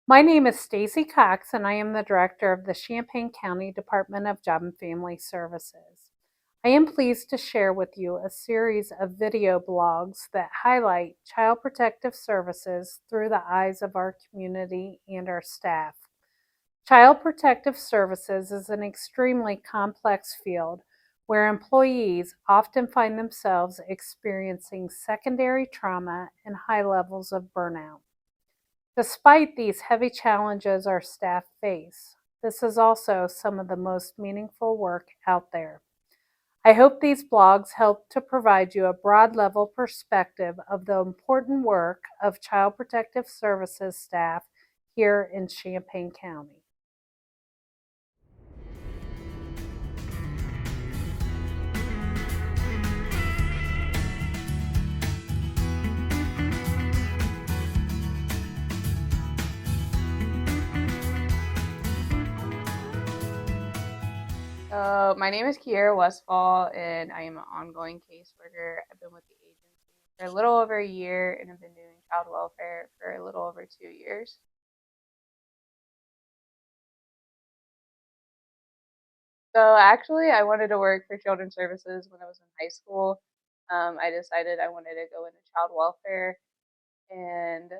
My name is Stacy Cox, and I am the Director of the Champaign County Department of Job and Family Services. I am pleased to share with you a series of video blogs that highlight child protective services through the eyes of our community and our staff. Child protective services is an extremely complex field where employees often find themselves experiencing secondary trauma and high levels of burnout. Despite these heavy challenges our staff face, this is also some of the most meaningful work out there. I hope these blogs help to provide you a broad level perspective of the important work of Child Protective Services staff here in Champaign County. My name is Keara Westfall, and I am an ongoing caseworker. I've been with the agency for a little over a year, and I've been doing child welfare for a little over 2 years. So actually, I wanted to work for children's services when I was in high school. I decided I wanted to go into child welfare, and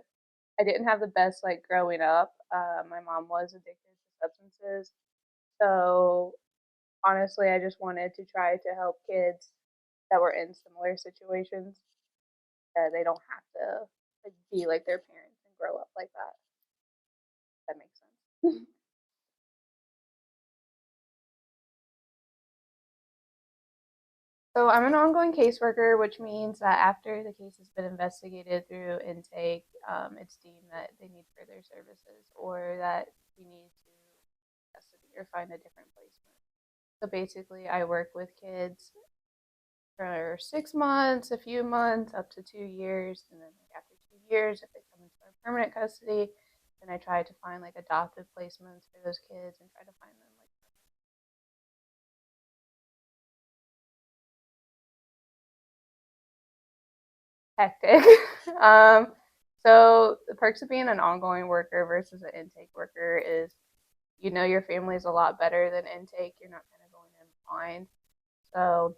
I didn't have the best growing up. My mom was addicted to substances, so honestly, I just wanted to try to help kids that were in similar situations. They don't have to be like their parents and grow up like that. That makes sense. So I'm an ongoing caseworker, which means that after the case has been investigated through intake, it's deemed that they need further services or that we need to custody or find a different placement. So basically, I work with kids for 6 months, a few months, up to 2 years, and then after 2 years, if they come into our permanent custody, then I try to find adoptive placements for those kids and try to find them hectic. um, so the perks of being an ongoing worker versus an intake worker is you know your family is a lot better than intake. You're not kind of going in blind. So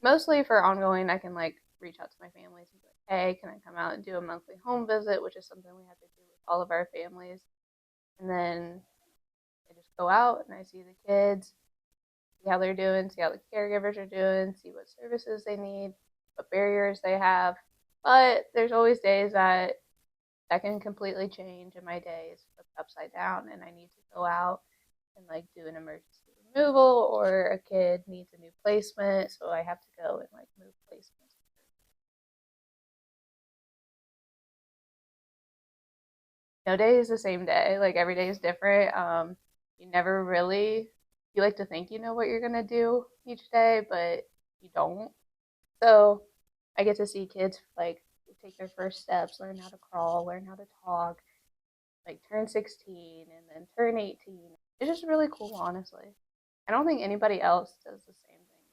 mostly for ongoing, I can reach out to my families and be like, hey, can I come out and do a monthly home visit, which is something we have to do with all of our families. And then I just go out and I see the kids, see how they're doing, see how the caregivers are doing, see what services they need, what barriers they have. But there's always days that can completely change, and my day is flipped upside down, and I need to go out and do an emergency removal, or a kid needs a new placement, so I have to go and move placements. No day is the same day. Like every day is different. You never really you like to think you know what you're gonna do each day, but you don't. So I get to see kids take their first steps, learn how to crawl, learn how to talk, turn 16 and then turn 18. It's just really cool, honestly. I don't think anybody else does the same thing.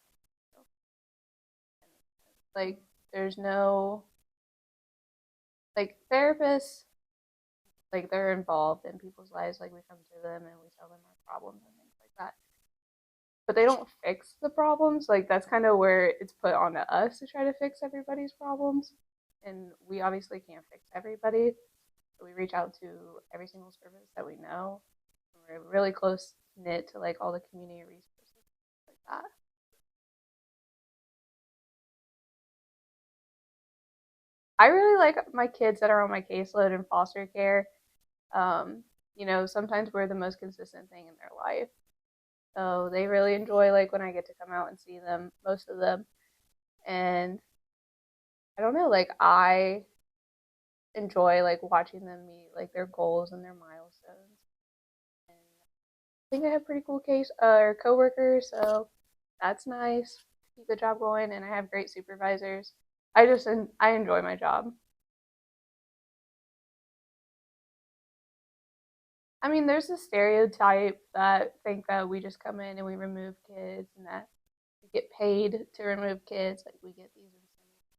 So, there's no therapists, they're involved in people's lives. We come to them and we tell them our problems and things like that. But they don't fix the problems. That's kind of where it's put onto us to try to fix everybody's problems. And we obviously can't fix everybody. So we reach out to every single service that we know. And we're really close knit to all the community resources like that. I really like my kids that are on my caseload in foster care. Sometimes we're the most consistent thing in their life. So they really enjoy when I get to come out and see them, most of them. And I don't know, I enjoy watching them meet their goals and their milestones. And I think I have pretty cool or coworkers, so that's nice. Keep the job going, and I have great supervisors. I enjoy my job. I mean, there's a stereotype that think that we just come in and we remove kids, and that we get paid to remove kids. We get these incentives,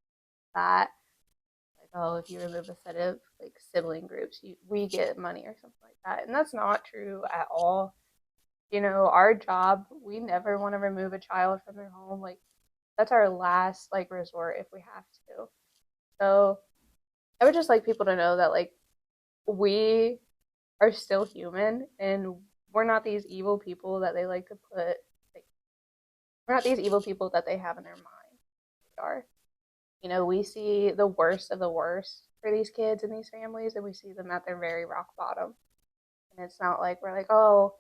that like, oh, if you remove a set of like sibling groups, we get money or something like that. And that's not true at all. Our job, we never want to remove a child from their home. Like that's our last like resort if we have to. So I would just like people to know that like we are still human and we're not these evil people that they like to put like we're not these evil people that they have in their mind. We are. We see the worst of the worst for these kids and these families, and we see them at their very rock bottom. And it's not like we're like, oh,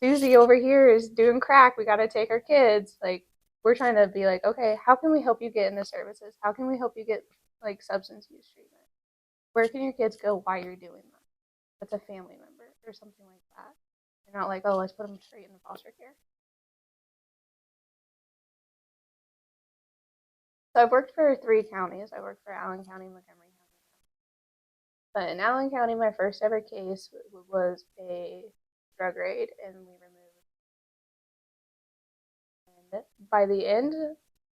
Susie over here is doing crack. We got to take our kids. Like, we're trying to be like, okay, how can we help you get into services? How can we help you get like substance use treatment? Where can your kids go while you're doing that? That's a family member or something like that. You're not like, oh, let's put them straight into foster care. So I've worked for 3 counties. I worked for Allen County, Montgomery County. But in Allen County, my first ever case was a drug raid, and we removed. And by the end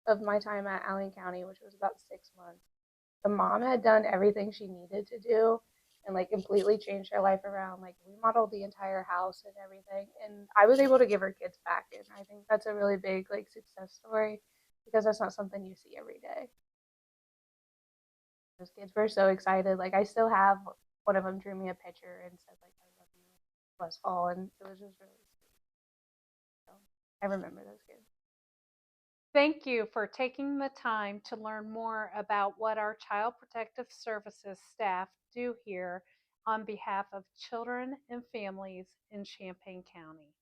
of my time at Allen County, which was about 6 months, the mom had done everything she needed to do and like completely changed her life around, like remodeled the entire house and everything. And I was able to give her kids back. And I think that's a really big like success story because that's not something you see every day. Those kids were so excited. Like I still have one of them drew me a picture and said like I love you, Westfall, and it was just really sweet. So I remember those kids. Thank you for taking the time to learn more about what our Child Protective Services staff do here on behalf of children and families in Champaign County.